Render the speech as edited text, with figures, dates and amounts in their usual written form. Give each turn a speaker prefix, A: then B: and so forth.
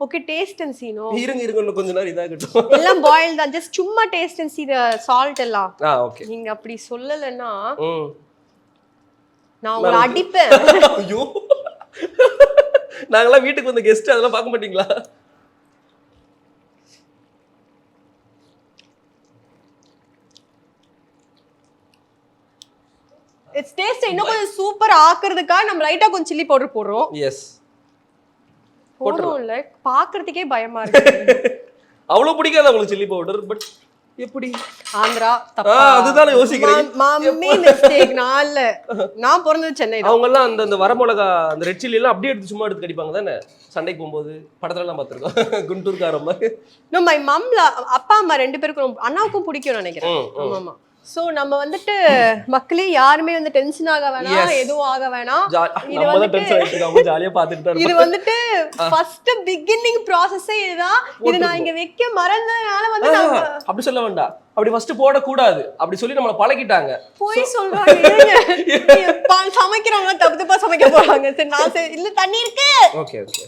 A: Okay taste and see no
B: இருங்க இன்னும் கொஞ்ச நேரம் இதாகட்டும்.
A: எல்லாம் பாயில் தான் ஜஸ்ட் சும்மா டேஸ்ட் அண்ட் சீ சால்ட் எல்லாம்
B: ஓகே.
A: நீங்க அப்படி சொல்லலன்னா
B: ம்.
A: நான் உங்களை அடிப்பேன்.
B: ஐயோ நாங்களாம் வீட்டுக்கு வந்த கெஸ்ட் அதெல்லாம் பார்க்க மாட்டீங்களா?
A: இட்ஸ் டேஸ்ட் இன்னும் கொஞ்சம் சூப்பர் ஆக்குறதுக்காக நம்ம லைட்டா கொஞ்சம் சில்லி பவுடர் போடுறோம்.
B: எஸ்.
A: போடுறோம் இல்ல பாக்குறதுக்கே பயமா இருக்கு.
B: அவ்வளவு பிடிக்காது உங்களுக்கு சில்லி பவுடர். பட் எப்படி
A: ஆந்திரா தப்பா
B: அதுதான் யோசிக்கிறேன்.
A: Mummy mistake. நான் பிறந்தது சென்னை தான்.
B: அவங்க எல்லாம் அந்த வரமிளகா அந்த ரெட் சில்லி எல்லாம் அப்படியே எடுத்து சும்மா எடுத்து கடிப்பாங்க தானே சண்டைக்கு போகும்போது படத்துல எல்லாம் பார்த்திருக்கோம். குண்டூர்காரம்மா
A: நோ மை மம்ல அப்பா அம்மா ரெண்டு பேருக்கும் அண்ணாவுக்கும் பிடிக்கும்னு நினைக்கிறேன். ஆமா. சோ நம்ம வந்துட்டு மக்களே யாருமே வந்து டென்ஷன் ஆக வேணாம், எதுவும் ஆக வேணாம்.
B: நம்ம தான் டென்ஷன் ஆயிட்டு இருக்காங்க, ஜாலியா பாத்துட்டு தான்
A: இது வந்துட்டு ஃபர்ஸ்ட் பிகினிங் process-ஏ இதுதான். இது நான் இங்க வைக்க மறந்ததனால வந்து
B: அப்படி சொல்ல வேண்டாம். அப்படி ஃபர்ஸ்ட் போட கூடாது அப்படி சொல்லி நம்மள பழகிட்டாங்க.
A: போய் சொல்றாங்க சமைக்கிறவங்க தப்பு தப்பா சமைக்க போறாங்க. சரி நான் இல்ல தண்ணி இருக்கு.
B: Okay okay.